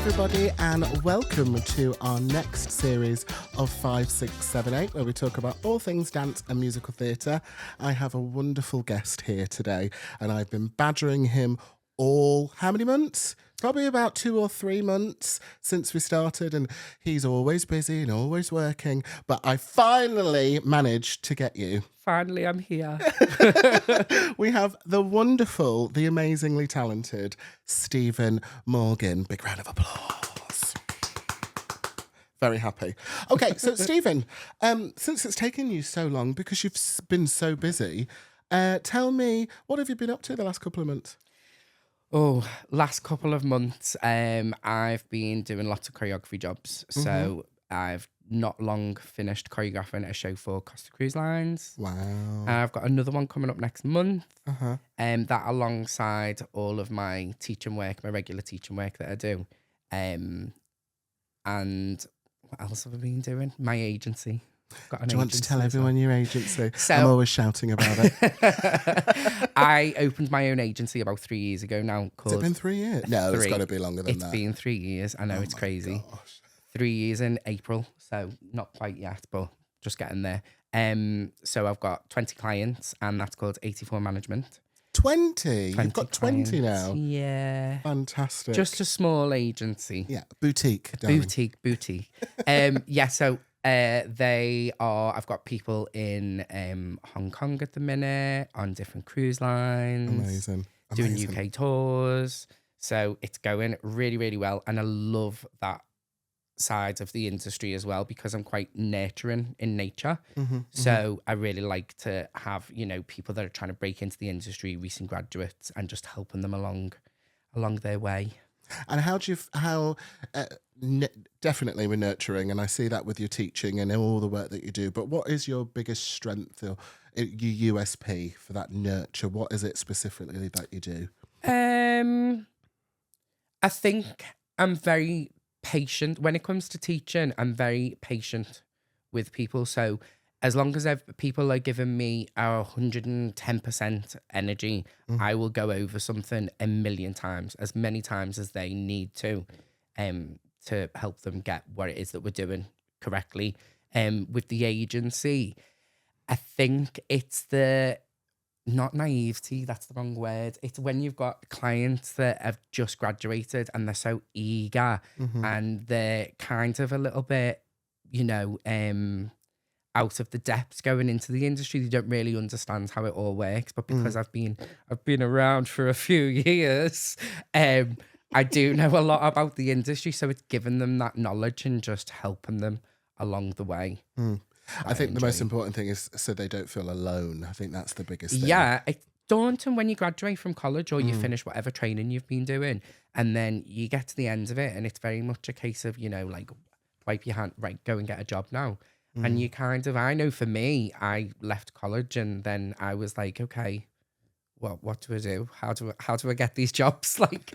everybody, and welcome to our next series of 5, 6, 7, 8, where we talk about all things dance and musical theatre. I have a wonderful guest here today, and I've been badgering him all, how many months? Probably about 2 or 3 months since we started, and he's always busy and always working, but I finally managed to get you. Finally, I'm here. We have the wonderful, the amazingly talented Stephen Morgan. Big round of applause. Very happy. Okay, so Stephen, since it's taken you so long because you've been so busy, tell me, what have you been up to the last couple of months? Oh, last couple of months, I've been doing lots of choreography jobs. So I've not long finished choreographing a show for Costa Cruise Lines. Wow. I've got another one coming up next month. That alongside all of my teaching work, my regular teaching work that I do. And what else have I been doing? My agency. Got an Do you want to tell everyone your agency? So, I'm always shouting about it. I opened my own agency about 3 years ago now. Has it been 3 years? No, it's got to be longer than that. It's been 3 years. I know, it's crazy. Gosh. 3 years in April, so not quite yet, but just getting there. So I've got 20 clients, and that's called EightFour Management. 20? You've got 20 clients. now? Yeah. Fantastic. Just a small agency. Yeah, boutique. Darling. Boutique. So I've got people in Hong Kong at the minute, on different cruise lines. Amazing. Doing UK tours. So it's going really, really well. And I love that side of the industry as well, because I'm quite nurturing in nature. So I really like to have, people that are trying to break into the industry, recent graduates, and just helping them along their way. And definitely we're nurturing, and I see that with your teaching and all the work that you do, but what is your biggest strength or your USP for that nurture? What is it specifically that you do? I think I'm very patient. When it comes to teaching, I'm very patient with people. So as long as people are giving me our 110% energy, I will go over something a million times, as many times as they need to help them get what it is that we're doing correctly. With the agency, I think it's not naivety, that's the wrong word. It's when you've got clients that have just graduated and they're so eager and they're kind of a little bit, out of the depths going into the industry. They don't really understand how it all works. But because I've been around for a few years, I do know a lot about the industry. So it's giving them that knowledge and just helping them along the way. I think the most important thing is so they don't feel alone. I think that's the biggest thing. Yeah, it's daunting when you graduate from college or you finish whatever training you've been doing, and then you get to the end of it and it's very much a case of, like, wipe your hand, right, go and get a job now. And you I know for me, I left college and then I was like, okay, well, what do I do? How do I get these jobs? Like,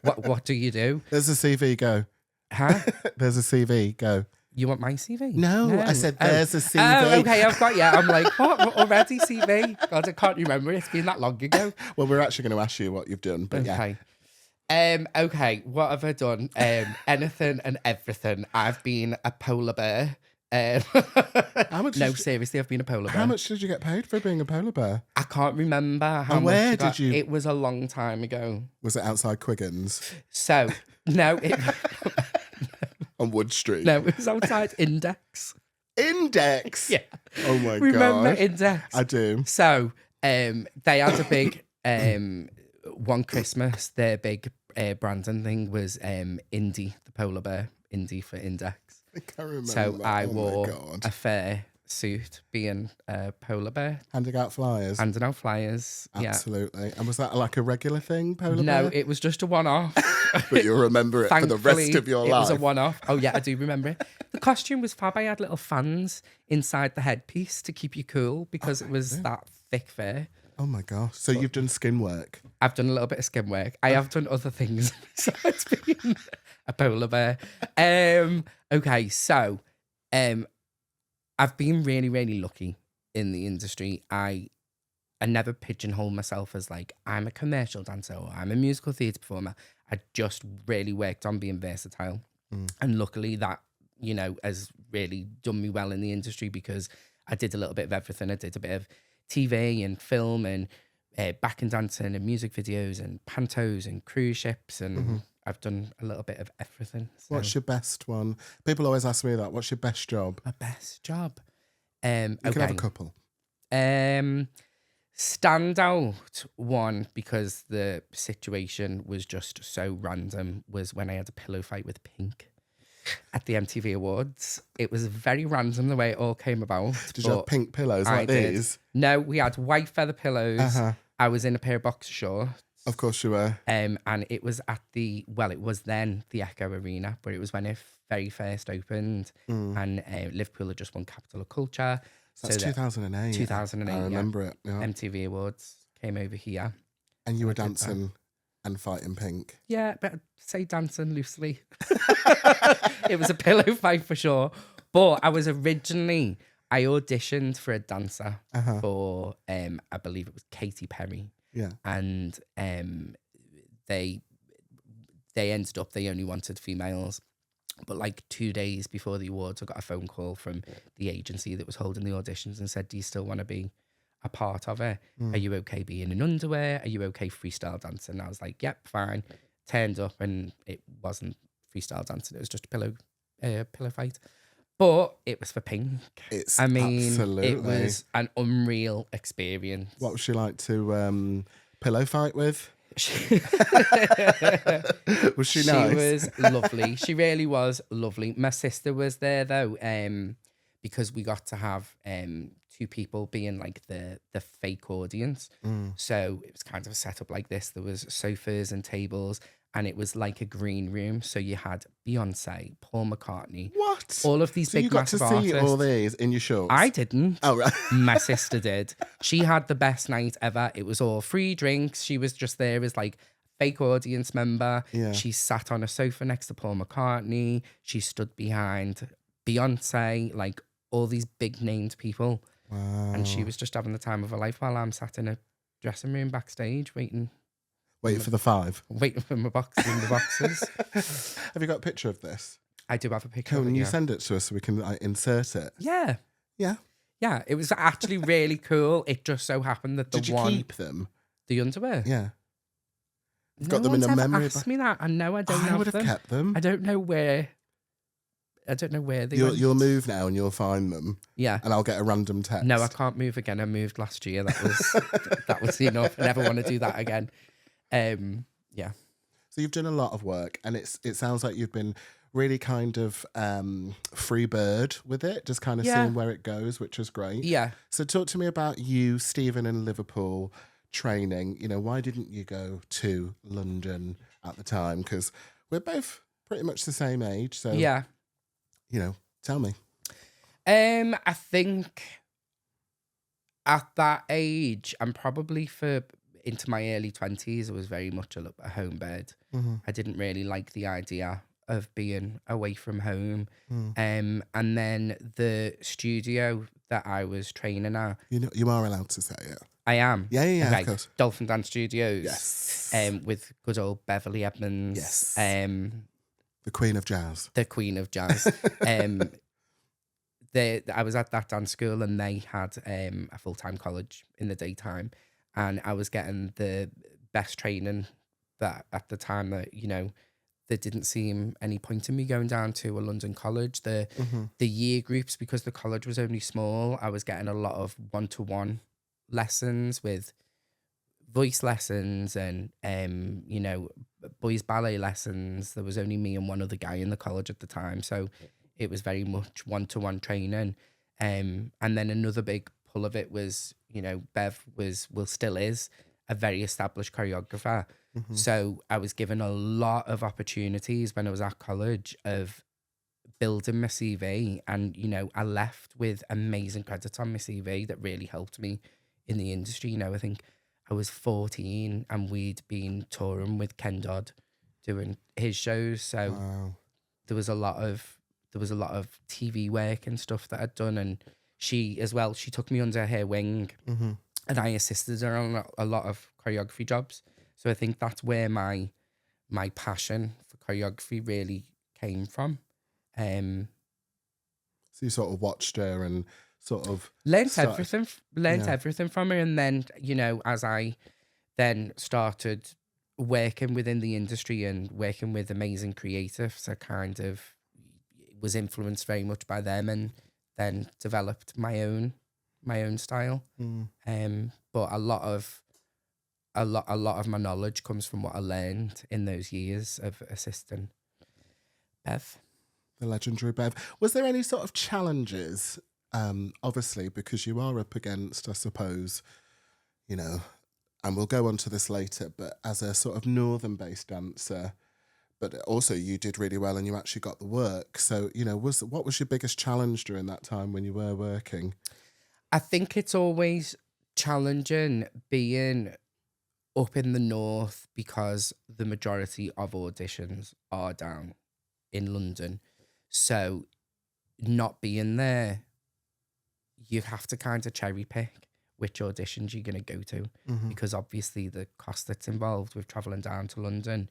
what do you do? There's a CV, go. Huh? There's a CV, go. You want my CV? No, I said there's a CV. Oh, okay, I've got, I'm like, what? Already CV? God, I can't remember. It's been that long ago. Well, we're actually going to ask you what you've done, but okay. Okay, what have I done? Anything and everything. I've been a polar bear. How much? No, seriously, I've been a polar bear. How much did you get paid for being a polar bear? I can't remember how much. Where did you? It was a long time ago. Was it outside Quiggins? So, no. On Wood Street? No, it was outside Index. Index? Yeah. Oh my God. Remember Index? I do. So, they had a big, one Christmas, their big branding thing was Indy, the polar bear, Indy for Index. I can't remember. So I wore God. a fair suit, being a polar bear. Handing out flyers? Handing out flyers, Absolutely. And was that like a regular thing, polar bear? No, it was just a one-off. But you'll remember it for the rest of your life. It was a one-off. Oh yeah, I do remember it. The costume was fab. I had little fans inside the headpiece to keep you cool because it was that thick fur. Oh my gosh. So you've done skin work? I've done a little bit of skin work. I have done other things besides being a polar bear. Okay, so I've been really, really lucky in the industry. I never pigeonhole myself as like, I'm a commercial dancer or I'm a musical theatre performer. had just really worked on being versatile. And luckily that, you know, has really done me well in the industry because I did a little bit of everything. I did a bit of TV and film and backing dancing and music videos and pantos and cruise ships and I've done a little bit of everything. So. What's your best one? People always ask me that. What's your best job? My best job? You can have a couple. Standout one, because the situation was just so random, was when I had a pillow fight with Pink at the MTV Awards. It was very random the way it all came about. Did you have pink pillows like these? No, we had white feather pillows. I was in a pair of boxer shorts. Of course you were. And it was at it was then the Echo Arena, but it was when it very first opened and Liverpool had just won Capital of Culture. So that's 2008. 2008, I remember it. Yeah. MTV Awards came over here. And you were dancing and fighting Pink. Yeah, but I'd say dancing loosely. It was a pillow fight for sure. But I auditioned for a dancer for, I believe it was Katy Perry. Yeah. And they ended up, they only wanted females. But like 2 days before the awards, I got a phone call from the agency that was holding the auditions and said, do you still want to be a part of it? Are you okay being in underwear? Are you okay freestyle dancing? And I was like, yep, fine. Turned up and it wasn't freestyle dancing. It was just a pillow fight. But it was for Pink. Absolutely. It was an unreal experience. What was she like to pillow fight with? Was she nice? She was lovely. She really was lovely. My sister was there though, because we got to have two people being like the fake audience. So it was kind of a setup like this. There was sofas and tables, and it was like a green room. So you had Beyonce, Paul McCartney. What? All of these big massive artists. You got to see all these in your shorts? I didn't. Oh, right. My sister did. She had the best night ever. It was all free drinks. She was just there as like fake audience member. Yeah. She sat on a sofa next to Paul McCartney. She stood behind Beyonce, like all these big named people. Wow. And she was just having the time of her life while I'm sat in a dressing room backstage waiting for the 5. Waiting for my boxes in the boxes. Have you got a picture of this? I do have a picture. Can you send it to us so we can insert it? Yeah. Yeah. Yeah. It was actually really cool. It just so happened that Did you keep them? The underwear? Yeah. You've No got them in a one's ever memory. asked me that. I know I don't have them. I would have kept them. I don't know where they went. You'll move now and you'll find them. Yeah. And I'll get a random text. No, I can't move again. I moved last year. That was enough. I never want to do that again. Yeah. So you've done a lot of work, and it sounds like you've been really kind of free bird with it, just kind of seeing where it goes, which is great. Yeah. So talk to me about you, Stephen, in Liverpool training. You know, why didn't you go to London at the time? Because we're both pretty much the same age. So yeah. You know, tell me. I think at that age, I'm probably into my early 20s, I was very much a home bird. I didn't really like the idea of being away from home. And then the studio that I was training at. You know, you are allowed to say it. I am. Yeah, okay. Of course. Dolphin Dance Studios. Yes. With good old Beverly Edmonds. Yes. The Queen of Jazz. The Queen of Jazz. I was at that dance school, and they had a full-time college in the daytime, and I was getting the best training that at the time that, you know, there didn't seem any point in me going down to a London college. The year groups, because the college was only small, I was getting a lot of one-to-one lessons with voice lessons and you know, boys ballet lessons. There was only me and one other guy in the college at the time, so it was very much one-to-one training. And then another big pull of it was, you know, Bev still is a very established choreographer. So I was given a lot of opportunities when I was at college of building my CV, and, you know, I left with amazing credits on my CV that really helped me in the industry. You know, I think I was 14 and we'd been touring with Ken Dodd doing his shows. So there was a lot of TV work and stuff that I'd done, and she took me under her wing, and I assisted her on a lot of choreography jobs. So I think that's where my my passion for choreography really came from. So you sort of watched her and sort of Learned started. everything from her. And then, as I then started working within the industry and working with amazing creatives, I kind of was influenced very much by them, and then developed my own style. But a lot of my knowledge comes from what I learned in those years of assisting Bev. The legendary Bev. Was there any sort of challenges? Obviously, because you are up against, I suppose, and we'll go on to this later, but as a sort of northern-based dancer, but also you did really well and you actually got the work. So, what was your biggest challenge during that time when you were working? I think it's always challenging being up in the north because the majority of auditions are down in London. So not being there, you have to kind of cherry pick which auditions you're going to go to, because obviously the cost that's involved with travelling down to London,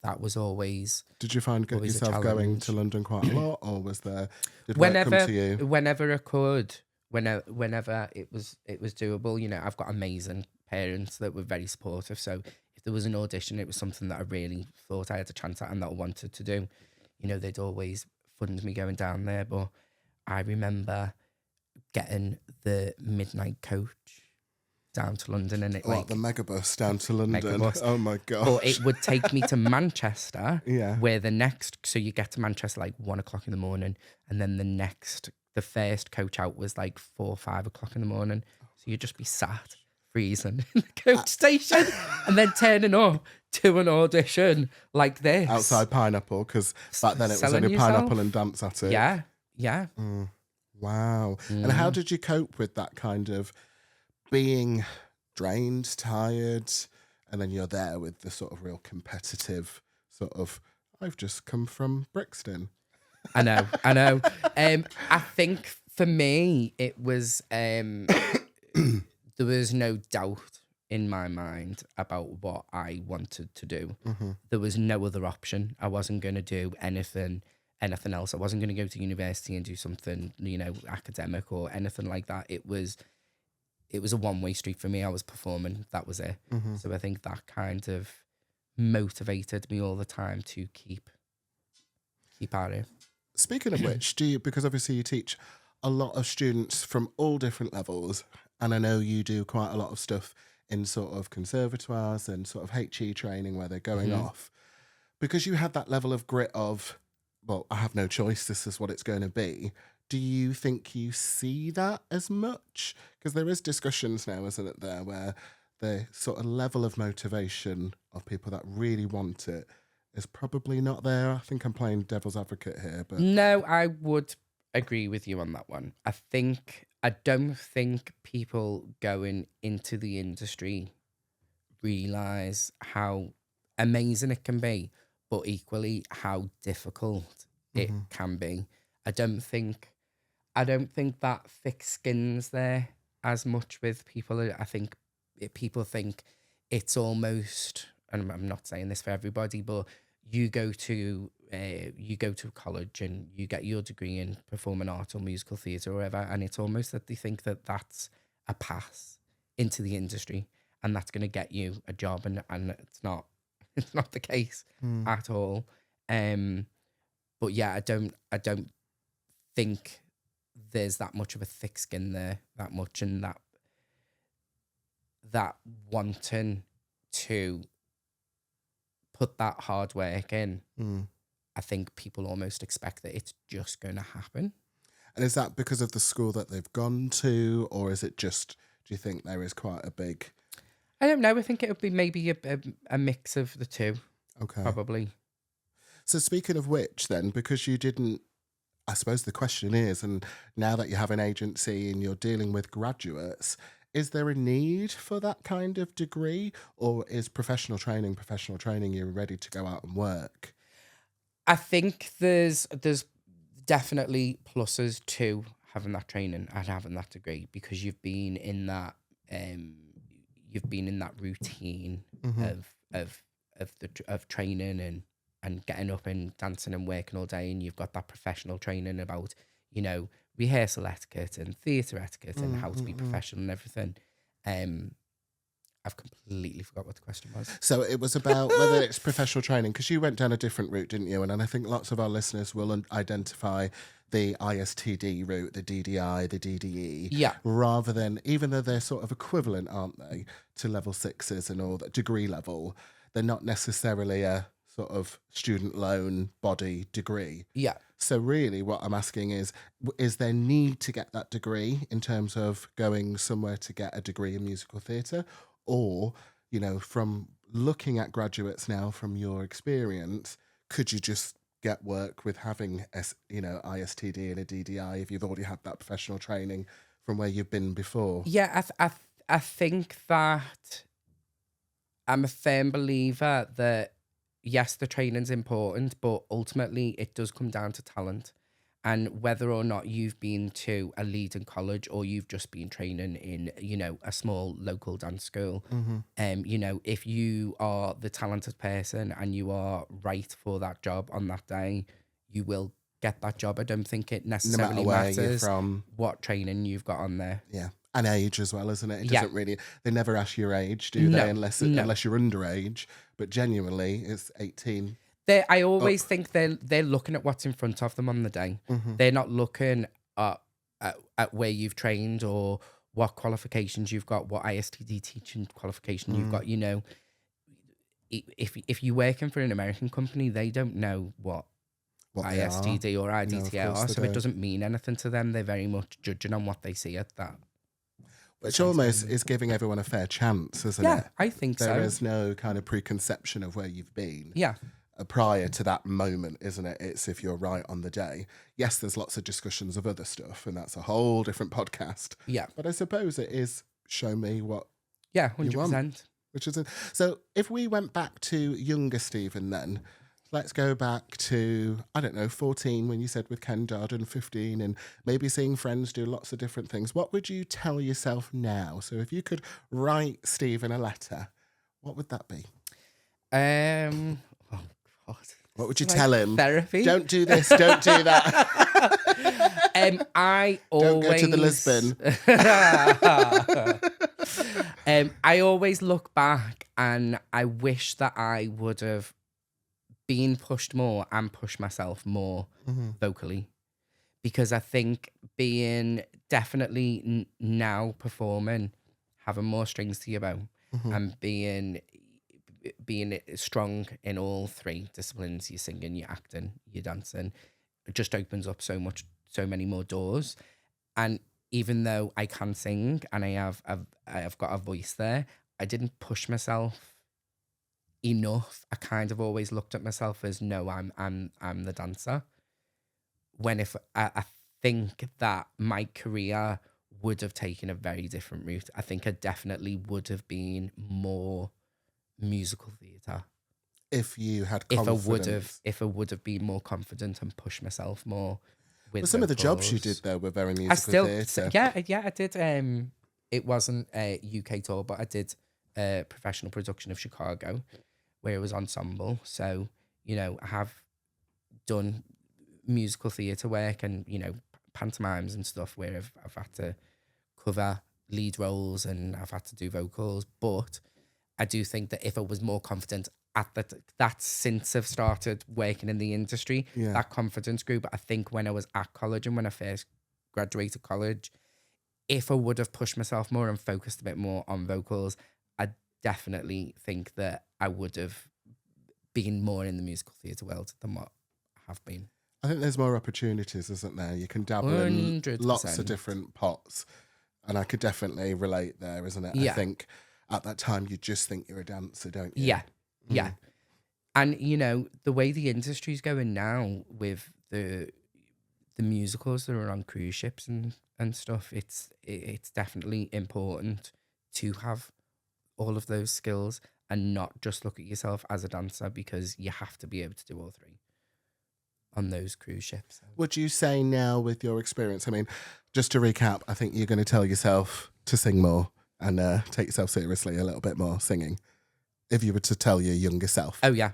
that was always. Did you find yourself going to London quite a lot, or did work come to you? Whenever I could, whenever it was doable. I've got amazing parents that were very supportive. So if there was an audition, it was something that I really thought I had a chance at and that I wanted to do. They'd always fund me going down there. But I remember getting the midnight coach down to London, and it the megabus down to London. Megabus. Oh my god! But it would take me to Manchester, yeah. Where so you get to Manchester like 1 o'clock in the morning, and then the first coach out was like 4 or 5 o'clock in the morning. So you'd just be sat freezing in the coach station, and then turning up to an audition like this outside Pineapple, because back then it was only Pineapple and Dance at it. Yeah. Wow. And how did you cope with that kind of being drained, tired, and then you're there with the sort of real competitive sort of, I've just come from Brixton. I know. I think for me, it was, there was no doubt in my mind about what I wanted to do. There was no other option. I wasn't going to do anything else. I wasn't going to go to university and do something, academic or anything like that. It was a one-way street for me. I was performing. That was it. So I think that kind of motivated me all the time to keep at it. Speaking of which, because obviously you teach a lot of students from all different levels, and I know you do quite a lot of stuff in sort of conservatoires and sort of HE training where they're going off, because you had that level of grit of, well, I have no choice, this is what it's going to be. Do you think you see that as much? Because there is discussions now, isn't it, there, where the sort of level of motivation of people that really want it is probably not there. I think I'm playing devil's advocate here, but no, I would agree with you on that one. I don't think people going into the industry realise how amazing it can be, but equally how difficult it can be. I don't think that thick skin's there as much with people. I think people think it's almost, and I'm not saying this for everybody, but you go to college and you get your degree in performing art or musical theatre or whatever, and it's almost that they think that that's a pass into the industry and that's going to get you a job, and it's not the case at all. But yeah, I don't think there's that much of a thick skin there, that much, and that wanting to put that hard work in. I think people almost expect that it's just going to happen. And is that because of the school that they've gone to, or is it just, do you think there is quite a big... I don't know. I think it would be maybe a mix of the two. Okay. Probably. So speaking of which then, because you didn't, I suppose the question is, and now that you have an agency and you're dealing with graduates, is there a need for that kind of degree, or is professional training, you're ready to go out and work? I think there's definitely pluses to having that training and having that degree, because you've been in that routine of of training and getting up and dancing and working all day, and you've got that professional training about, you know, rehearsal etiquette and theatre etiquette and how to be professional and everything. I've completely forgot what the question was. So it was about whether it's professional training, because you went down a different route, didn't you? And I think lots of our listeners will identify the ISTD route, the DDI, the DDE, Yeah. rather than, even though they're sort of equivalent, aren't they, to level sixes and all that degree level, they're not necessarily a sort of student loan body degree. Yeah. So really what I'm asking is there need to get that degree in terms of going somewhere to get a degree in musical theatre? Or, you know, from looking at graduates now, from your experience, could you just get work with having, ISTD and a DDI if you've already had that professional training from where you've been before? Yeah, I think that I'm a firm believer that, yes, the training's important, but ultimately it does come down to talent. And whether or not you've been to a leading college or you've just been training in, you know, a small local dance school, you know, if you are the talented person and you are right for that job on that day, you will get that job. I don't think it necessarily matters what training you've got on there. Yeah. And age as well, isn't it? It doesn't really, they never ask your age, do they? Unless you're underage. But genuinely, it's 18. I always think they're looking at what's in front of them on the day. They're not looking at where you've trained or what qualifications you've got, what ISTD teaching qualification you've got. You know, if you're working for an American company, they don't know what ISTD or IDTL are, so it doesn't mean anything to them. They're very much judging on what they see at that. Which almost is giving everyone a fair chance, isn't it? Yeah, I think so. There is no kind of preconception of where you've been. Yeah. Prior to that moment, isn't it? It's if you're right on the day. Yes, there's lots of discussions of other stuff, and that's a whole different podcast. Yeah. But I suppose it is show me what 100%. you want, which is so if we went back to younger Stephen then, let's go back to, I don't know, 14 when you said with Ken Dodd, and 15 and maybe seeing friends do lots of different things. What would you tell yourself now? So if you could write Stephen a letter, what would that be? What would you tell him? Therapy? Don't do this, don't do that. I Don't always... go to the Lisbon. I always look back and I wish that I would have been pushed more and pushed myself more vocally. Because I think being definitely now performing, having more strings to your bow and being strong in all three disciplines, you're singing, you're acting, you're dancing, it just opens up so many more doors. And even though I can sing and I've got a voice there, I didn't push myself enough. I kind of always looked at myself as, no, I'm the dancer. When if I think that my career would have taken a very different route. I think I definitely would have been more musical theatre if you had confidence. If I would have been more confident and pushed myself more with some vocals. of the jobs you did though were very musical theatre. Yeah, I did. It wasn't a UK tour, but I did a professional production of Chicago where it was ensemble. So, you know, I have done musical theatre work and, you know, pantomimes and stuff where I've had to cover lead roles and I've had to do vocals, but I do think that if I was more confident at that since I've started working in the industry, that confidence grew. But I think when I was at college and when I first graduated college, if I would have pushed myself more and focused a bit more on vocals, I definitely think that I would have been more in the musical theatre world than what I have been. I think there's more opportunities, isn't there? You can dabble 100%. In lots of different pots. And I could definitely relate there, isn't it? Yeah. I think at that time you just think you're a dancer, don't you? Yeah. Yeah. And, you know, the way the industry's going now with the musicals that are on cruise ships and stuff, it's definitely important to have all of those skills and not just look at yourself as a dancer, because you have to be able to do all three on those cruise ships. Would you say now with your experience, I mean, just to recap, I think you're going to tell yourself to sing more and take yourself seriously a little bit more singing. if you were to tell your younger self Oh, yeah.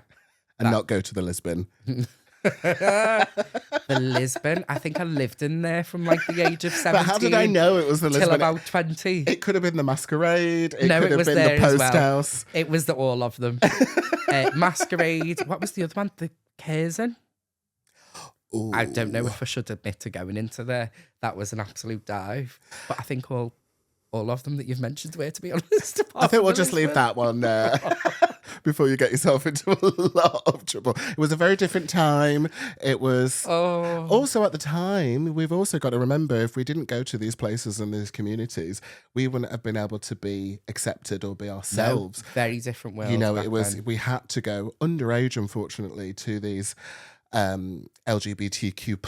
and not go to the Lisbon? The Lisbon. I think I lived in there from like the age of 17. But how did I know it was the till Lisbon? about 20. It could have been the Masquerade. It No, could it have was been there the as Post well. House. It was all of them. Masquerade. What was the other one? The Curzon. Ooh. I don't know if I should admit to going into there. That was an absolute dive. But I think all of them that you've mentioned were, to be honest. I think we'll just leave that one before you get yourself into a lot of trouble. It was a very different time. It was also at the time, we've also got to remember, if we didn't go to these places and these communities, we wouldn't have been able to be accepted or be ourselves. No, very different world. You know, it was then. We had to go underage, unfortunately, to these LGBTQ++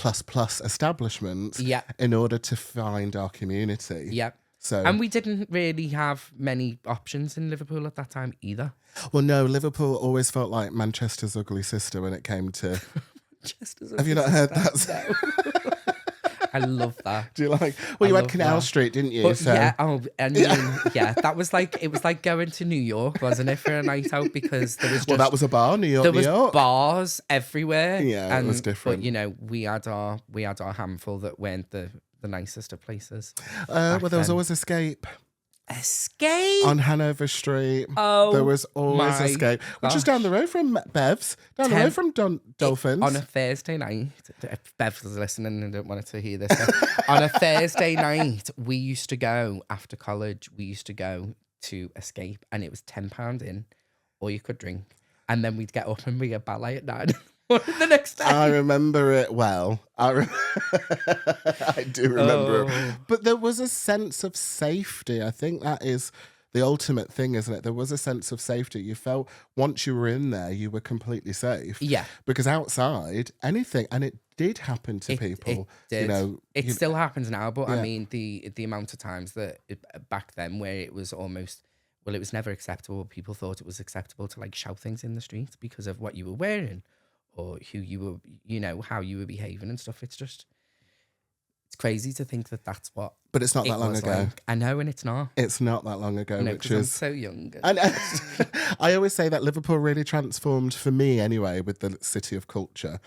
establishments in order to find our community. Yeah. So, and we didn't really have many options in Liverpool at that time either. Well, no, Liverpool always felt like Manchester's ugly sister when it came to... Manchester's Have you not heard that? No. I love that. Do you like... Well, you had Canal Street, didn't you? But so. Yeah, that was like... It was like going to New York, wasn't it, for a night out? Because there was just... Well, that was a bar, New York, There New was York. bars everywhere. Yeah, it was different. But, you know, we had our handful that weren't the nicest of places. Well, there was always Escape. Escape? On Hanover Street. Oh, there was always Escape. Which is down the road from Bev's. Down the road from Dolphins. On a Thursday night. If Bev was listening and didn't want to hear this. On a Thursday night, we used to go, after college, we used to go to Escape. And it was £10 in, or you could drink. And then we'd get up and be a ballet at 9 the next day. I remember it well. I do remember it. But there was a sense of safety. I think that is the ultimate thing, isn't it? There was a sense of safety. You felt once you were in there, you were completely safe. Yeah. Because outside, anything, and it did happen to people. It did. You know, it still happens now, but I mean, the amount of times that back then where it was almost... Well, it was never acceptable. People thought it was acceptable to like shout things in the street because of what you were wearing or who you were, you know, how you were behaving and stuff. It's crazy to think that that's what. But it's not that long ago. Like. I know, and it's not. It's not that long ago, no, which is I'm so young. And I always say that Liverpool really transformed for me anyway with the city of culture.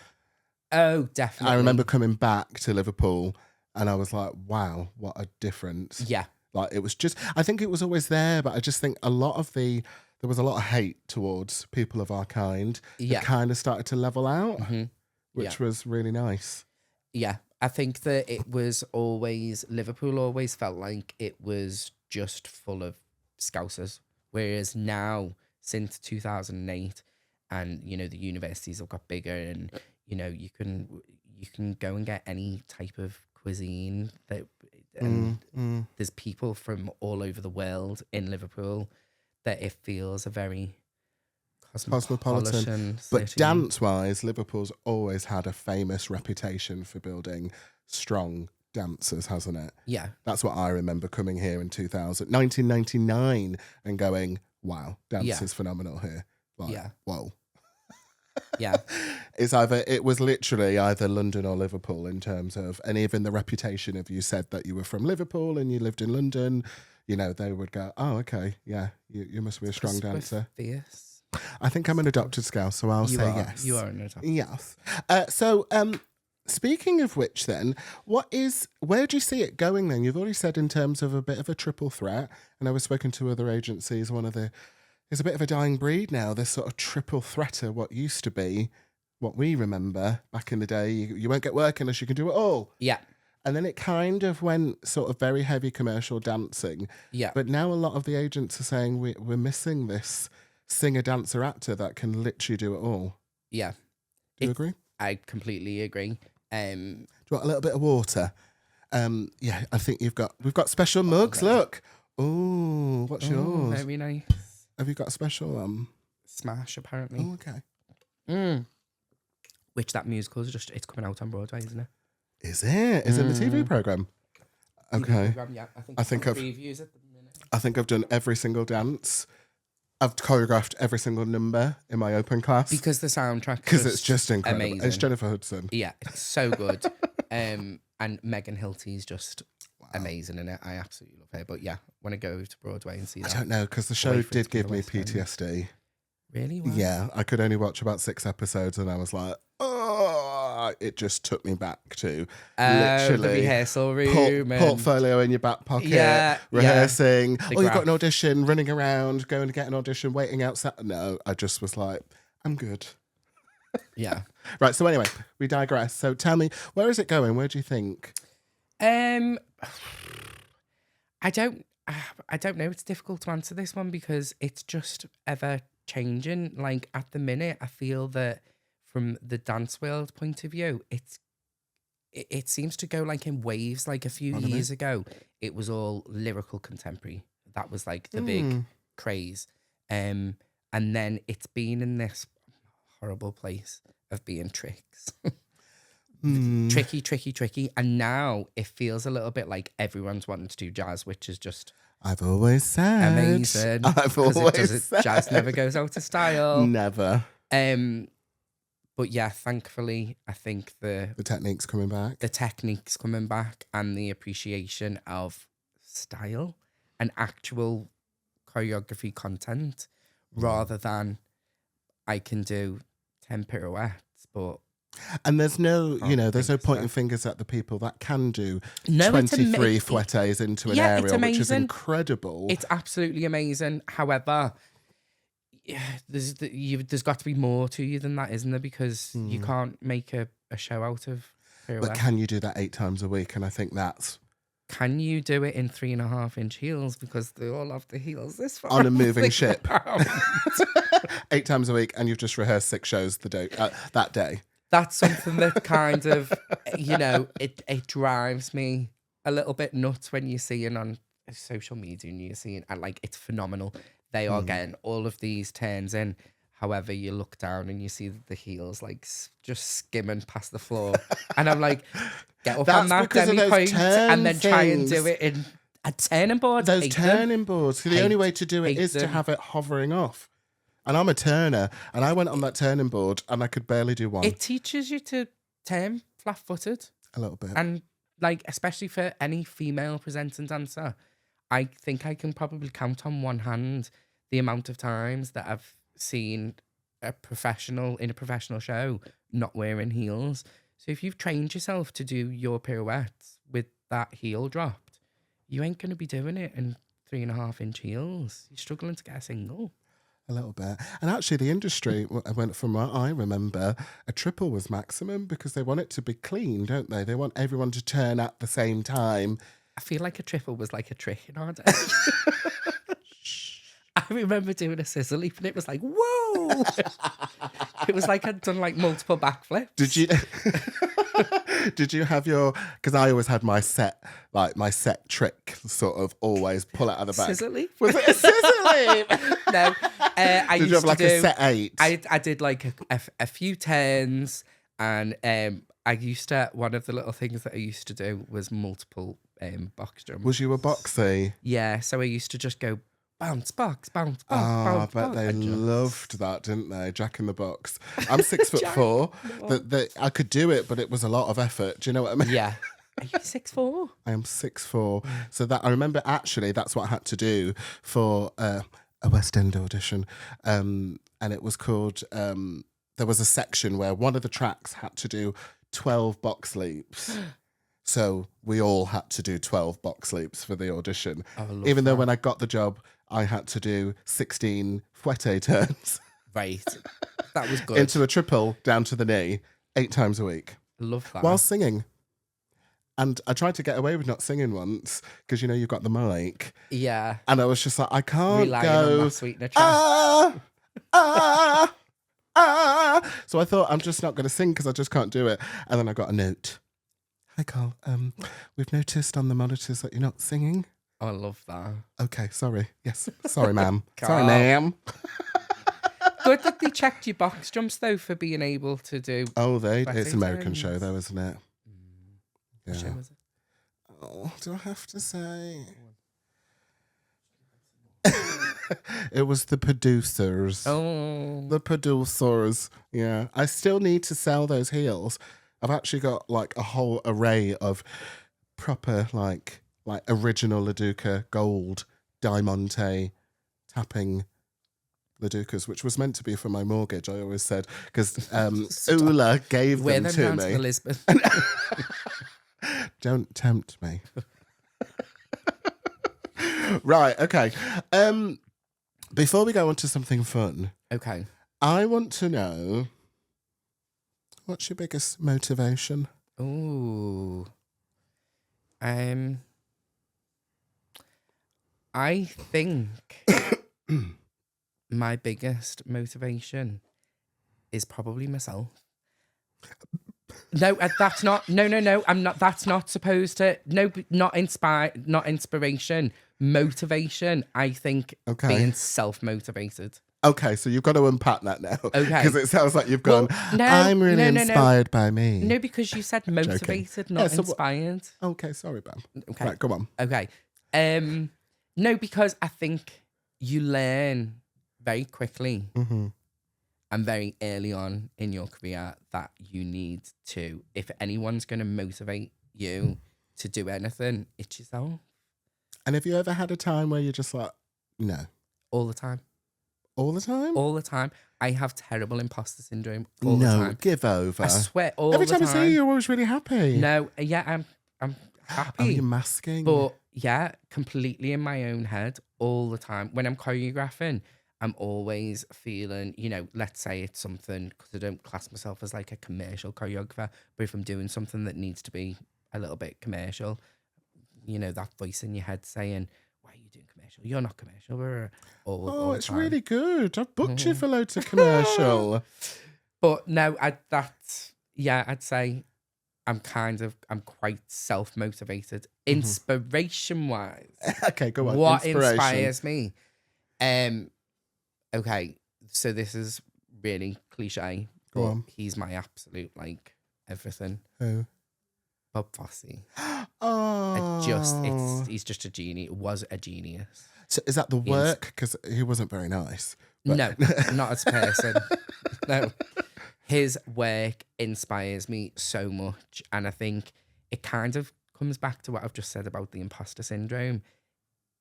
Oh, definitely. I remember coming back to Liverpool and I was like, wow, what a difference. Yeah. Like it was just, I think it was always there, but I just think there was a lot of hate towards people of our kind. Yeah. It kind of started to level out, which was really nice. Yeah. I think that it was always, Liverpool always felt like it was just full of Scousers. Whereas now, since 2008, and, you know, the universities have got bigger and, you know, you can go and get any type of cuisine that... And there's people from all over the world in Liverpool that it feels a very cosmopolitan but city. Dance-wise, Liverpool's always had a famous reputation for building strong dancers, hasn't it? Yeah. That's what I remember coming here in 1999 and going, wow, dance is phenomenal here. Like, whoa. Yeah. It was literally either London or Liverpool in terms of, and even the reputation of you said that you were from Liverpool and you lived in London, you know, they would go, oh, okay, yeah, you must be a strong dancer. Fierce. I think I'm an adopted Scouse, so I'll say yes. You are an adopted. Yes. So, speaking of which then, where do you see it going then? You've already said in terms of a bit of a triple threat, and I was spoken to other agencies, it's a bit of a dying breed now, this sort of triple threater, what used to be, what we remember back in the day, you won't get work unless you can do it all. Yeah. And then it kind of went sort of very heavy commercial dancing. Yeah. But now a lot of the agents are saying we're missing this singer, dancer, actor that can literally do it all. Yeah. Do you agree? I completely agree. Do you want a little bit of water? Yeah, I think we've got special mugs, look. Oh, what's yours? Very nice. Have you got a special Smash, apparently. Oh, okay. Which that musical is it's coming out on Broadway, isn't it? Is it? Is it the TV program? Okay. TV program, yeah. I think I've previews at the minute. I think I've done every single dance. I've choreographed every single number in my open class. Because the soundtrack Because it's just incredible. Amazing. It's Jennifer Hudson. Yeah, it's so good. And Megan Hilty's just amazing in it. I absolutely love her. But yeah, want to go to Broadway and see that. I don't know, because the show did give me PTSD. Really? Wow. Yeah, I could only watch about 6 episodes and I was like, oh, it just took me back to The literally rehearsal room and portfolio in your back pocket, yeah, rehearsing. The Oh, you've got an graph. audition, running around, going to get an audition, waiting outside. No, I just was like, I'm good. Yeah. Right, so anyway, we digress. So tell me, where is it going? Where do you think? I don't know. It's difficult to answer this one because it's just ever changing. Like at the minute, I feel that from the dance world point of view, it seems to go like in waves. Like a few years ago, it was all lyrical contemporary. That was like the big craze. And then it's been in this horrible place of being tricks. Tricky. And now it feels a little bit like everyone's wanting to do jazz, which is just I've always said. amazing. I've always said. Jazz never goes out of style. Never. But yeah, thankfully, I think The technique's coming back. the technique's coming back and the appreciation of style and actual choreography content rather than I can do 10 pirouettes, but And there's no, there's no think pointing so. fingers at the people that can do No, it's 23 fouettes into an Yeah, it's aerial, which is amazing. incredible. it's absolutely amazing. However, yeah, there's got to be more to you than that, isn't there? Because you can't make a show out of pirouette. But can you do that 8 times a week? And I think that's Can you do it in 3.5-inch heels? Because they all have the heels this far. on a moving off the ship. ground. 8 times a week, and you've just rehearsed 6 shows that day. That's something that kind of, it drives me a little bit nuts when you see it on social media and you're seeing, and like, it's phenomenal. They are getting all of these turns in. However, you look down and you see the heels like just skimming past the floor. And I'm like, get up on that because of those demi-point and turn then try and do things. it in a turning board. Those Hate them. turning boards. The only way to do it Hate is to them. have it hovering off. And I'm a turner, and I went on that turning board, and I could barely do one. It teaches you to turn flat-footed. A little bit. And like, especially for any female presenting dancer, I think I can probably count on one hand the amount of times that I've seen a professional in a professional show not wearing heels. So if you've trained yourself to do your pirouettes with that heel dropped, you ain't going to be doing it in 3.5-inch heels. You're struggling to get a single. A little bit. And actually, the industry, went from what I remember, a triple was maximum because they want it to be clean, don't they? They want everyone to turn at the same time. I feel like a triple was like a trick in our day. I remember doing a scissor leap and it was like, whoa! It was like I'd done like multiple backflips. Did you? Did you have your? Because I always had my set trick, sort of always pull it out of the back. Scissor leap? Was it a scissor leap? No. I Did used you have like to do, a set 8? I did like a few turns, and I used to, one of the little things that I used to do was multiple box jumps. Was you a boxy? Yeah, so I used to just go bounce, box, bounce, bounce, Oh, I bounce, bet bounce, they and just- loved that, didn't they? Jack in the Box. I'm 6'4". I could do it, but it was a lot of effort. Do you know what I mean? Yeah. Are you 6'4"? I am 6'4". So that I remember actually that's what I had to do for a West End audition. And it was called, there was a section where one of the tracks had to do 12 box leaps. So we all had to do 12 box leaps for the audition. Even though when I got the job, I had to do 16 fouette turns. Right. That was good. Into a triple down to the knee 8 times a week Love that. while singing. And I tried to get away with not singing once because, you've got the mic. Yeah. And I was just like, I can't Relying on go. that sweetener track. So I thought, I'm just not going to sing because I just can't do it. And then I got a note. Hi, Carl. We've noticed on the monitors that you're not singing. Oh, I love that. Okay, sorry. Yes, sorry, ma'am. Sorry, Carl. ma'am. Good that they checked your box jumps though for being able to do. Oh, it's Fouette an American turns. show though, isn't it? What show Yeah. was it? Oh, do I have to say? It was the producers. Oh, The producers. Yeah. I still need to sell those heels. I've actually got like a whole array of proper like original Laduca gold Diamante tapping Ladukas, which was meant to be for my mortgage, I always said, because Ula gave them to down me. to Lisbon. Don't tempt me. Right, okay. Before we go on to something fun, Okay. I want to know, what's your biggest motivation? Ooh. I think my biggest motivation is probably myself. No, that's not. No. I'm not. That's not supposed to. No, not inspiration. Motivation. I think being self-motivated. Okay, so you've got to unpack that now. Okay. Because it sounds like you've gone, no, I'm really no. inspired by me. No, because you said motivated, not inspired. Okay, sorry, Bam. Okay. Right, come on. Okay. No, because I think you learn very quickly and very early on in your career that you need to, if anyone's going to motivate you to do anything, it's yourself. And have you ever had a time where you're just like, no? All the time. All the time? All the time. I have terrible imposter syndrome all the time. No, give over. I swear, all the time. Every time I see you, you're always really happy. No, yeah, I'm happy. Oh, you're masking. But yeah, completely in my own head all the time. When I'm choreographing, I'm always feeling, let's say it's something, because I don't class myself as like a commercial choreographer, but if I'm doing something that needs to be a little bit commercial, that voice in your head saying, why are you doing commercial? You're not commercial. All it's really good. I've booked you for loads of commercial. But no, I'd say I'm quite self-motivated. Inspiration-wise. Okay, go on. What inspires me? Okay, so this is really cliche, but he's my absolute, everything. Who? Bob Fosse. Oh. He's just a genius. Was a genius. So is that the work? Because he wasn't very nice. But... No, not as a person. No. His work inspires me so much. And I think it kind of comes back to what I've just said about the imposter syndrome.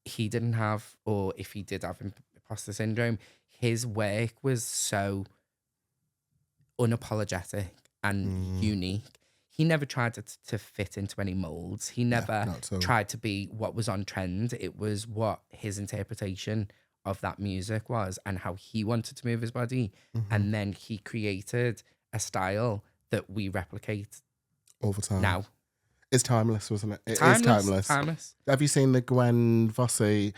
He didn't have, or if he did have imposter syndrome, his work was so unapologetic and unique. He never tried to fit into any molds. He never tried to be what was on trend. It was what his interpretation of that music was and how he wanted to move his body. And then he created a style that we replicate all the time. Now. It's timeless, wasn't it? It is timeless. Have you seen the Gwen Fosse?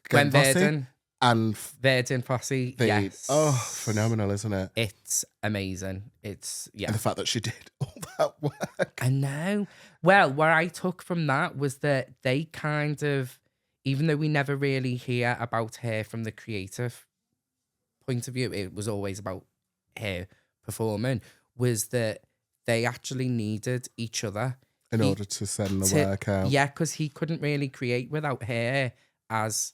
Gwen Verdon. And Verdon Fosse, yes. Oh, phenomenal, isn't it? It's amazing. It's, yeah. And the fact that she did all that work. I know. Well, what I took from that was that they kind of, even though we never really hear about her from the creative point of view, it was always about her performing, was that they actually needed each other. In order to send the work out. Yeah, because he couldn't really create without her as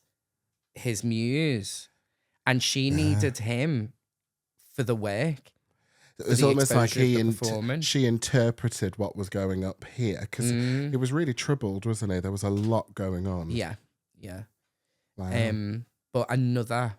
his muse, and she needed him for the work. It was almost like she interpreted what was going up here, because he was really troubled, wasn't he? There was a lot going on. Yeah. Wow. But another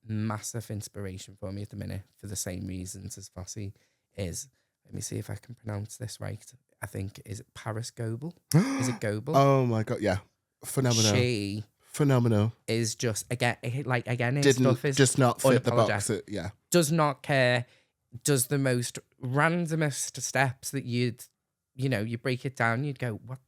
massive inspiration for me at the minute, for the same reasons as Fosse, is, let me see if I can pronounce this right. I think, is it Paris Goebel? Is it Goebel? Oh my God, yeah. Phenomenal. Phenomenal. Is just, again, his stuff is just not fit the box. Does not care. Does the most randomest steps that you break it down, you'd go, what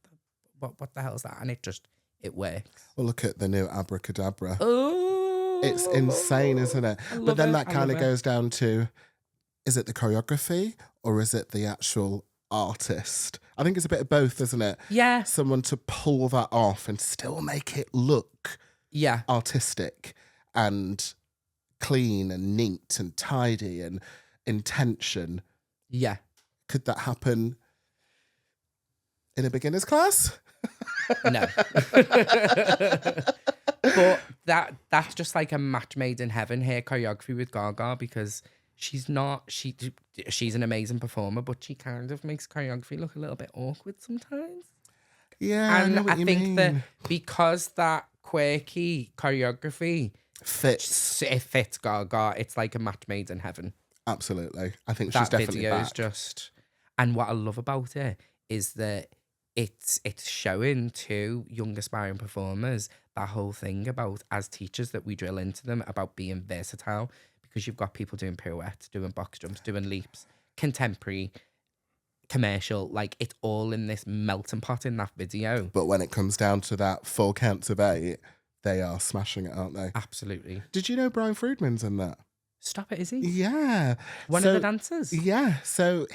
the hell is that? And it works. Well, look at the new Abracadabra. Oh, it's insane, isn't it? But then that kind of goes down to, is it the choreography or is it the actual artist? I think it's a bit of both, isn't it? Yeah. Someone to pull that off and still make it look artistic and clean and neat and tidy and intention. Yeah. Could that happen in a beginner's class? No. But that's just like a match made in heaven here, choreography with Gaga, because she's an amazing performer, but she kind of makes choreography look a little bit awkward sometimes. Yeah, and I know what you think mean. that because that quirky choreography Fits. It fits Gaga. It's like a match made in heaven. Absolutely. I think she's That definitely video back. is just, and what I love about it is that it's showing to young aspiring performers that whole thing about, as teachers, that we drill into them about being versatile, because you've got people doing pirouettes, doing box jumps, doing leaps, contemporary, commercial, like it's all in this melting pot in that video. But when it comes down to that 4 counts of 8, they are smashing it, aren't they? Absolutely. Did you know Brian Friedman's in that? Stop it, is he? Yeah. One of the dancers? Yeah. So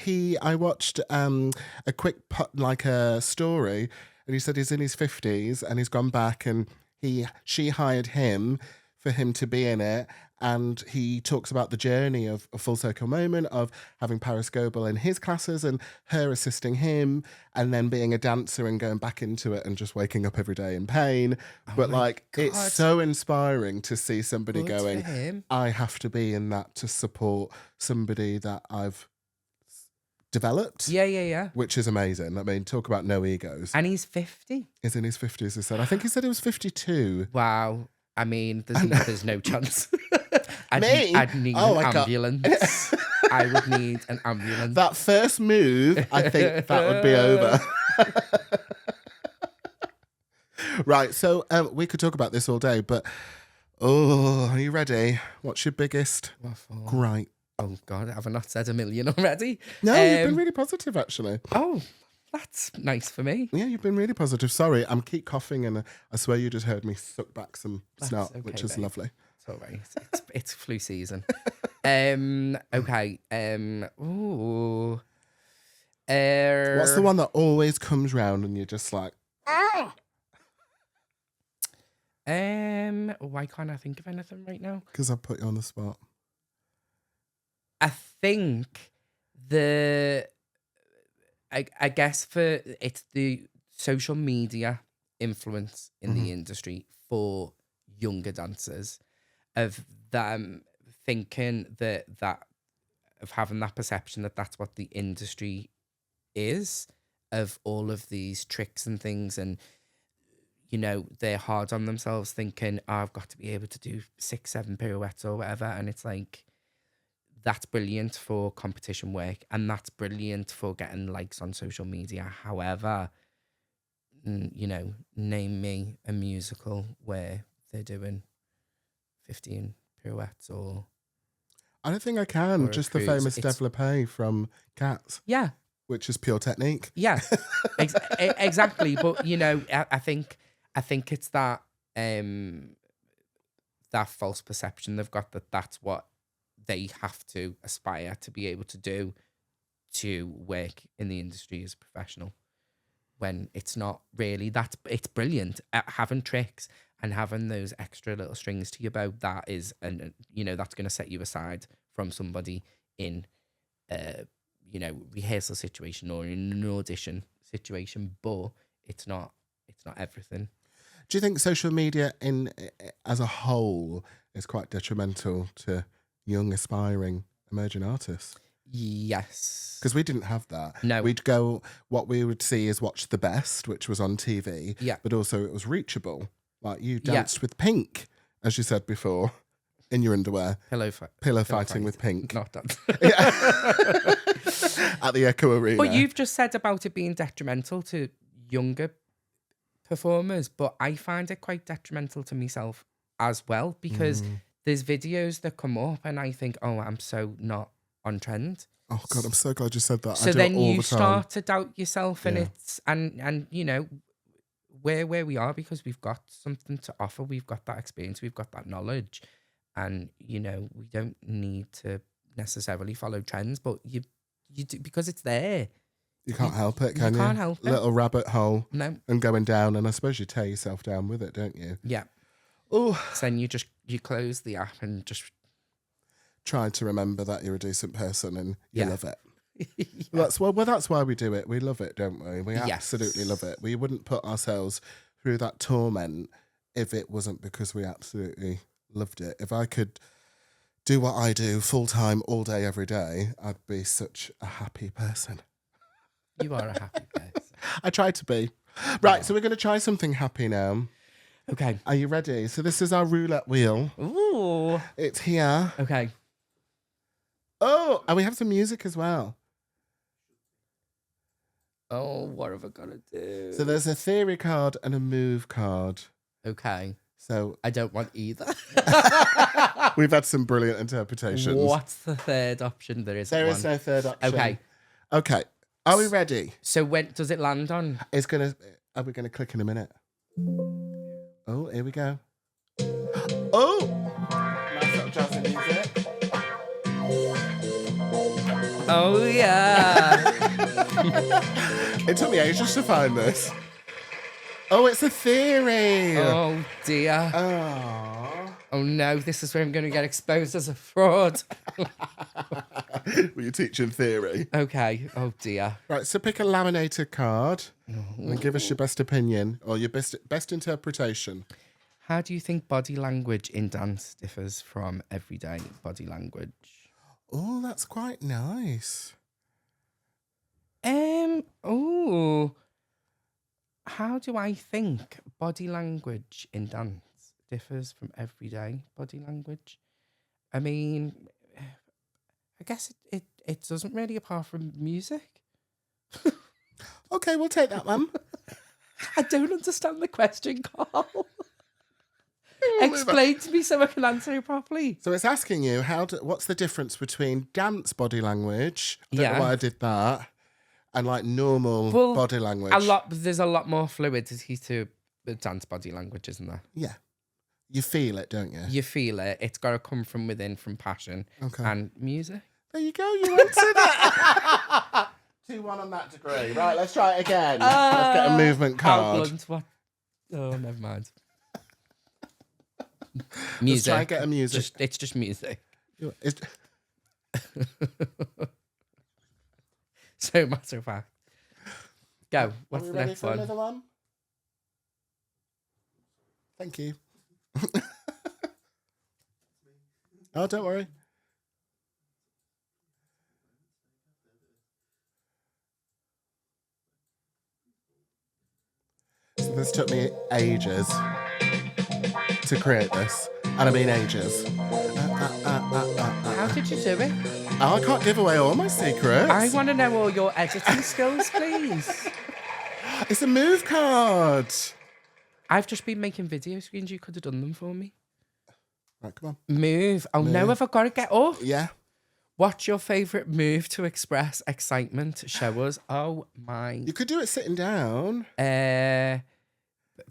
I watched a quick a story, and he said he's in his 50s and he's gone back, and she hired him for him to be in it. And he talks about the journey of a full circle moment of having Paris Goebel in his classes and her assisting him, and then being a dancer and going back into it and just waking up every day in pain. But it's so inspiring to see somebody Good going, for him. I have to be in that to support somebody that I've developed. Yeah. Which is amazing. I mean, talk about no egos. And he's 50. He's in his 50s, he said. I think he said he was 52. Wow. I mean, there's no chance. I'd need an ambulance. I would need an ambulance. That first move, I think that would be over. Right, so we could talk about this all day, but are you ready? What's your biggest gripe? Oh, God, have I not said a million already? No, you've been really positive, actually. Oh, that's nice for me. Yeah, you've been really positive. Sorry, I'm keep coughing, and I swear you just heard me suck back some snot, okay, which is babe. lovely. It's all right. It's flu season. Okay. Ooh. What's the one that always comes round and you're just like, ah? Why can't I think of anything right now? Because I put you on the spot. I think I guess it's the social media influence in the industry for younger dancers, of them thinking that of having that perception that that's what the industry is, of all of these tricks and things, and they're hard on themselves thinking, oh, I've got to be able to do 6-7 pirouettes or whatever, and it's like, that's brilliant for competition work and that's brilliant for getting likes on social media. However, name me a musical where they're doing 15 pirouettes or... I don't think I can. Just the famous développé from Cats. Yeah. Which is pure technique. Yeah, exactly. But, I think it's that that false perception they've got that that's what they have to aspire to be able to do to work in the industry as a professional, when it's not really. It's brilliant at having tricks and having those extra little strings to your bow. That is, and that's going to set you aside from somebody in rehearsal situation or in an audition situation, but it's not everything. Do you think social media as a whole is quite detrimental to young aspiring emerging artists? Yes. Because we didn't have that. No. We'd go, what we would see is Watch the Best, which was on TV. Yeah. But also it was reachable. Like you danced with Pink, as you said before, in your underwear. Pillow fighting with Pink. Not that. At the Echo Arena. But you've just said about it being detrimental to younger performers, but I find it quite detrimental to myself as well, because there's videos that come up and I think, oh, I'm so not on trend. Oh God, I'm so glad you said that. So I do then it all you the time. start to doubt yourself, and it's and where we are, because we've got something to offer, we've got that experience, we've got that knowledge, and we don't need to necessarily follow trends, but you do, because it's there. You can't help it, can you? You can't help it. Little rabbit hole. No. And going down, and I suppose you tear yourself down with it, don't you? Yeah. Oh. So then you close the app and just try to remember that you're a decent person and you love it. Yeah. That's why we do it. We love it, don't we? We absolutely love it. We wouldn't put ourselves through that torment if it wasn't because we absolutely loved it. If I could do what I do full time all day, every day, I'd be such a happy person. You are a happy person. I try to be. Right, so we're going to try something happy now. Okay. Are you ready? So this is our roulette wheel. Ooh. It's here. Okay. Oh, and we have some music as well. Oh, what have I got to do? So there's a theory card and a move card. Okay. So I don't want either. we've had some brilliant interpretations. What's the third option? There is There is no third option. Okay. Okay. Are we ready? So when does it land on? Are we gonna click in a minute? Oh, here we go. Oh! Nice little jazzy music. Oh, yeah. It took me ages to find this. Oh, it's a theory. Oh, dear. Oh. Oh, no. This is where I'm going to get exposed as a fraud. Were you teaching theory? Okay. Oh, dear. Right, so pick a laminated card and give us your best opinion or your best interpretation. How do you think body language in dance differs from everyday body language? Oh, that's quite nice. Oh. How do I think body language in dance differs from everyday body language? I mean, I guess it doesn't really, apart from music. Okay, we'll take that one. I don't understand the question, Carl. Explain to me so I can answer it properly. So it's asking you what's the difference between dance body language? I don't know why I did that. And like normal body language. There's a lot more fluidity to the dance body language, isn't there? Yeah. You feel it, don't you? You feel it. It's got to come from within, from passion and music. There you go. You answered it. 2-1 on that degree. Right, let's try it again. Let's get a movement card. Blunt, what? Oh, never mind. Music. Let's try and get a music. It's just music. So matter of fact. Go. What's the ready next for one? another one? Thank you. Oh, don't worry. So this took me ages to create this. And I mean ages. How did you do it? Oh, I can't give away all my secrets. I want to know all your editing skills, please. It's a move card. I've just been making video screens. You could have done them for me. Right, come on. Move. Oh, no, have I got to get up? Yeah. What's your favourite move to express excitement? Show us. Oh, my. You could do it sitting down.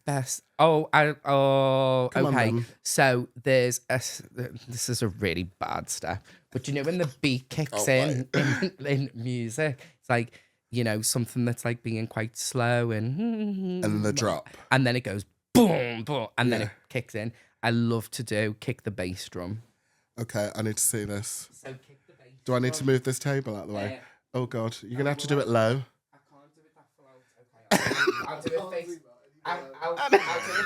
Best. Oh, Come on, okay. then. So this is a really bad step. But you know when the beat kicks in music, it's like, you know, something that's like being quite slow and then the drop. And then it goes boom, boom, and then it kicks in. I love to kick the bass drum. Okay, I need to see this. So kick the bass Do I need to move this table out of the way? Oh, God. You're going to have to do it low. I can't do it that far out. Okay, I'll do it face. I'll do it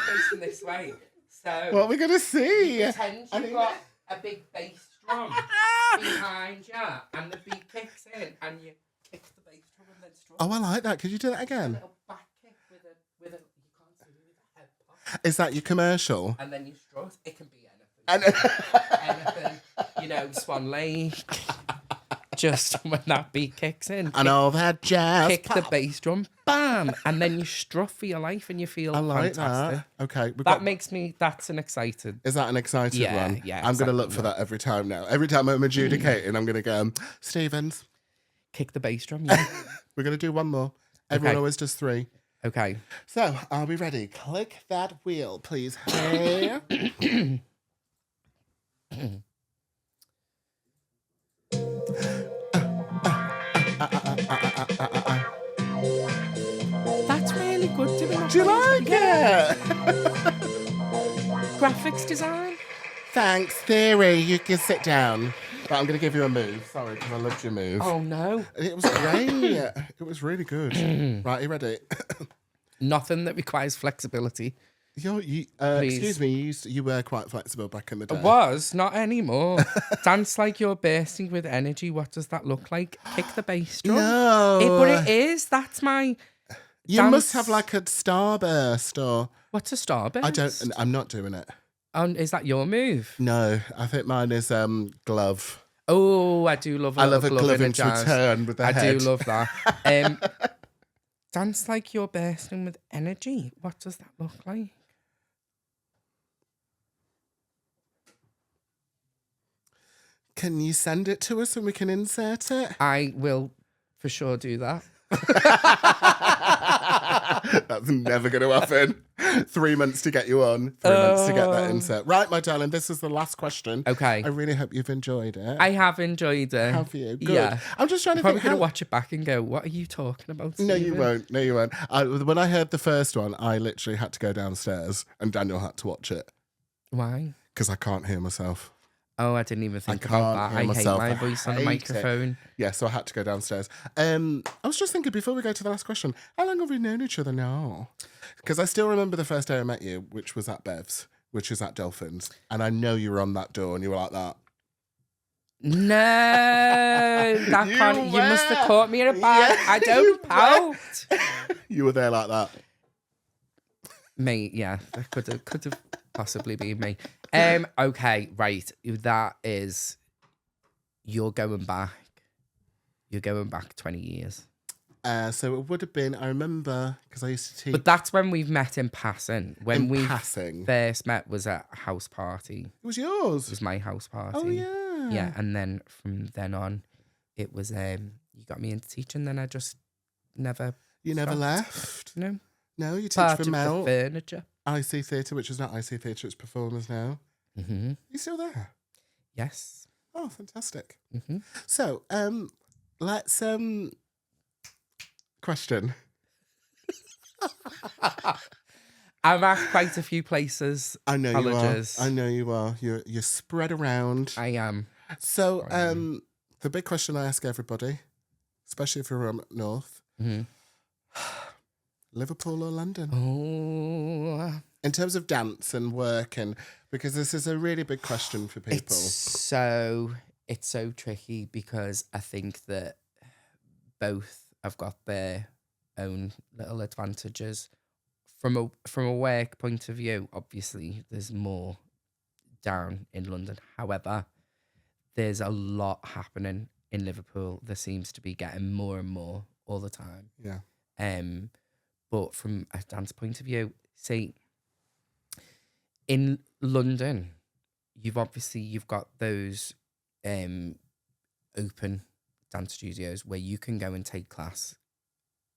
facing this way. So What are we going to see? pretend you've got a big bass drum behind you, and the beat kicks in, and you kick the bass drum and then strum. Oh, I like that. Could you do that A again? little back kick with a you can't see with a head pop, Is that your commercial? and then you strut. It can be anything. Anything, you know, Swan Lake. Just when that beat kicks in, And all that jazz. kick the bass drum, bam, and then you strut for your life, and you feel I like fantastic. that. Okay. That's an excited. Is that an excited Yeah, one? yeah, I'm going to look exactly for that every time now. Every time I'm adjudicating, I'm going to go, Stevens, Kick the bass drum, yeah. we're going to do one more. Everyone Okay. always does 3. Okay. So, are we ready? Click that wheel, please. Hey. That's really good doing. Do you like it? Graphics design? Thanks, Theory. You can sit down. But I'm going to give you a move. Sorry, because I loved your move. Oh, no. It was great. It was really good. Right, you ready? Nothing that requires flexibility. Excuse me, you were quite flexible back in the day. It was, not anymore. Dance like you're bursting with energy. What does that look like? Kick the bass drum. No. But it is. That's my You must have like a starburst or... What's a starburst? I'm not doing it. Is that your move? No, I think mine is glove. Oh, I do love a little glove in a into jazz. a turn with the I head. do love that. Dance like you're bursting with energy. What does that look like? Can you send it to us and we can insert it? I will for sure do that. That's never going to happen. 3 months to get you on. 3 months to get that insert. Right, my darling, this is the last question. Okay. I really hope you've enjoyed it. I have enjoyed it. Have you? Good. Yeah. I'm just trying to Probably think going to watch it back and go, what are you talking about, No, Stephen? you won't. No, you won't. When I heard the first one, I literally had to go downstairs and Daniel had to watch it. Why? Because I can't hear myself. Oh, I didn't even think about that. I hate my voice on a microphone. Yeah, so I had to go downstairs. I was just thinking, before we go to the last question, how long have we known each other now? Because I still remember the first day I met you, which was at Bev's, which is at Dolphins. And I know you were on that door and you were like that. No, that can't. You must have caught me in a bag. Yeah, I don't pout. You were there like that. Me, yeah, that could have possibly been me. Okay, right. That is, you're going back 20 years. So it would have been, I remember, because I used to teach. But that's when we've met in passing. When we passing. first met was at a house party. It was yours. It was my house party. Oh, yeah. Yeah, and then from then on, it was, you got me into teaching, then I just never... You never left? No. No, you teach Part for of Mel. the furniture. IC Theatre, which is not IC Theatre, it's Performers now. Mm-hmm. You still there? Yes. Oh, fantastic. Mm-hmm. So, let's question. I've asked quite a few places. I know colleges. you are. I know you are. You're spread around. I am. So, the big question I ask everybody, especially if you're up north, Liverpool or London? Oh. In terms of dance and work, and because this is a really big question for people. It's so tricky because I think that both have got their own little advantages. From a work point of view, obviously there's more down in London. However, there's a lot happening in Liverpool. There seems to be getting more and more all the time. Yeah. But from a dance point of view, see, in London, you've got those open dance studios where you can go and take class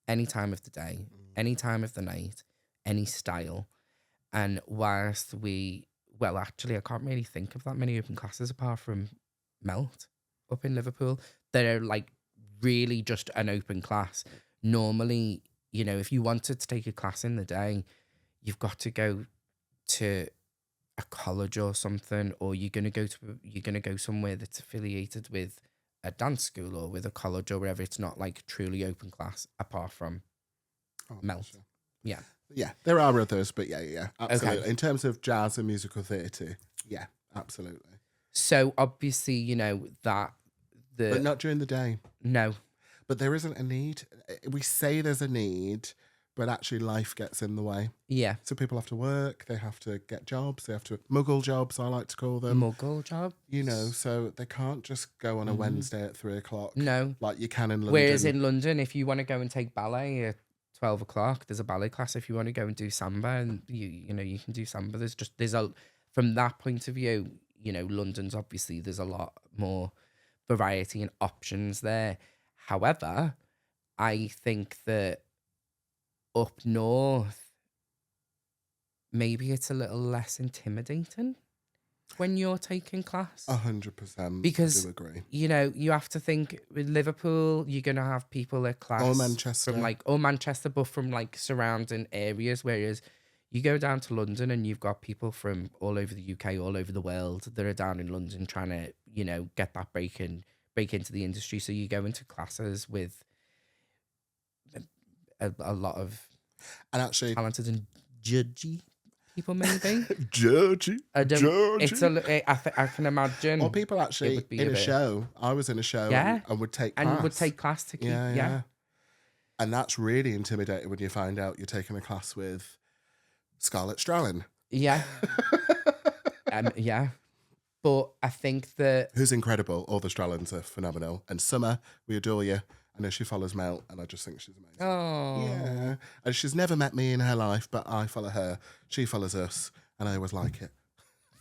any time of the day, any time of the night, any style. And whilst actually, I can't really think of that many open classes apart from Melt up in Liverpool. They're like really just an open class. Normally, you know, if you wanted to take a class in the day, you've got to go to a college or something, or you're gonna go somewhere that's affiliated with a dance school or with a college or wherever. It's not like truly open class apart from Melt. Sure. Yeah. Yeah, there are others, but yeah, absolutely. Okay. In terms of jazz and musical theatre, yeah, absolutely. So obviously, you know, but not during the day. No. But there isn't a need. We say there's a need, but actually life gets in the way. Yeah. So people have to work, they have to get jobs, they have to muggle jobs, I like to call them. Muggle jobs? You know, so they can't just go on a Wednesday at 3:00. No. Like you can in London. Whereas in London, if you want to go and take ballet at 12 o'clock, there's a ballet class. If you want to go and do samba, and you know, you can do samba. From that point of view, you know, London's obviously, there's a lot more variety and options there. However, I think that up north, maybe it's a little less intimidating when you're taking class. 100%. Because, I do agree. you know, you have to think with Liverpool, you're going to have people at class. Or Manchester. But from like surrounding areas. Whereas you go down to London and you've got people from all over the UK, all over the world that are down in London trying to, you know, get that break into the industry. So you go into classes with a lot of talented and judgy people, maybe. Judgy. I can imagine. Or people actually in a show. I was in a show and would take class. And would take class to keep, yeah. And that's really intimidating when you find out you're taking a class with Scarlett Strallen. Yeah. Yeah. But I think that... Who's incredible. All the Strallens are phenomenal. And Summer, we adore you. I know she follows Mel, and I just think she's amazing. Oh. Yeah. And she's never met me in her life, but I follow her. She follows us, and I always like it.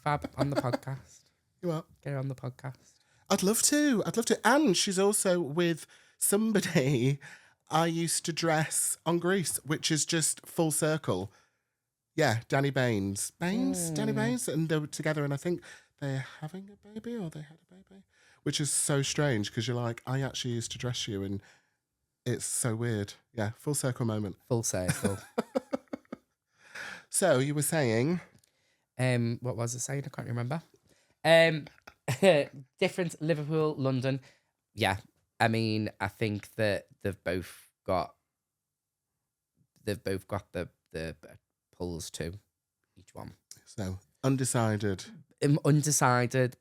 Fab, on the podcast. You what? Get her on the podcast. I'd love to. And she's also with somebody I used to dress on Grease, which is just full circle. Yeah, Danny Baines. Danny Baines. And they were together, and I think they're having a baby, or they had a baby, which is so strange because you're like, I actually used to dress you, and it's so weird. Yeah, full circle moment. Full circle. So you were saying... What was I saying? I can't remember. Different Liverpool, London. Yeah, I mean, I think that they've both got the pulls to each one. So undecided. Undecided,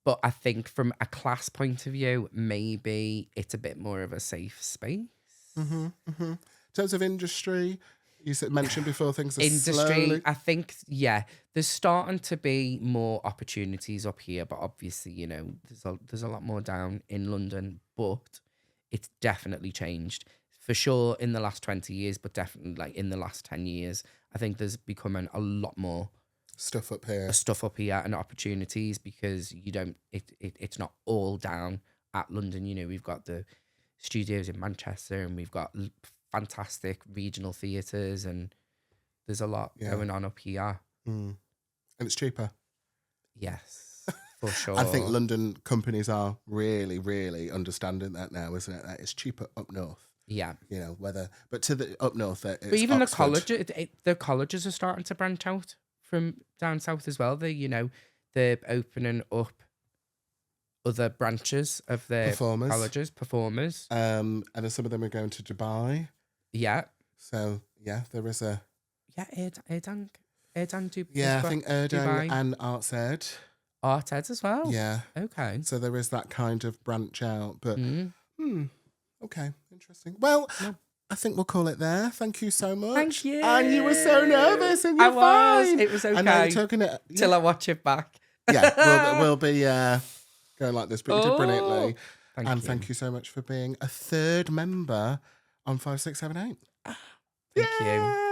but I think from a class point of view, maybe it's a bit more of a safe space. In terms of industry, you mentioned before things are industry, slowly... I think, yeah, there's starting to be more opportunities up here, but obviously, you know, there's a lot more down in London, but it's definitely changed. For sure in the last 20 years, but definitely like in the last 10 years, I think there's becoming a lot more stuff up here and opportunities, because it's not all down at London. You know, we've got the studios in Manchester, and we've got fantastic regional theatres, and there's a lot going on up here. And it's cheaper. Yes, for sure. I think London companies are really, really understanding that now, isn't it? That it's cheaper up north. Yeah. You know, but to the up north, it's but even Oxford. the colleges are starting to branch out from down south as well. They're opening up other branches of their colleges, performers. And then some of them are going to Dubai. Yeah. So, yeah, there is a... Yeah, Erdang Dubai. Yeah, I think Erdang and Arts Ed. Arts Ed as well? Yeah. Okay. So there is that kind of branch out. But, okay, interesting. Well... No. I think we'll call it there. Thank you so much. Thank you. And you were so nervous, and you're fine. It was okay. I know you're talking till I watch it back. Yeah, we'll be going like this, but you did brilliantly. Thank you so much for being a third member on 5678. Thank you.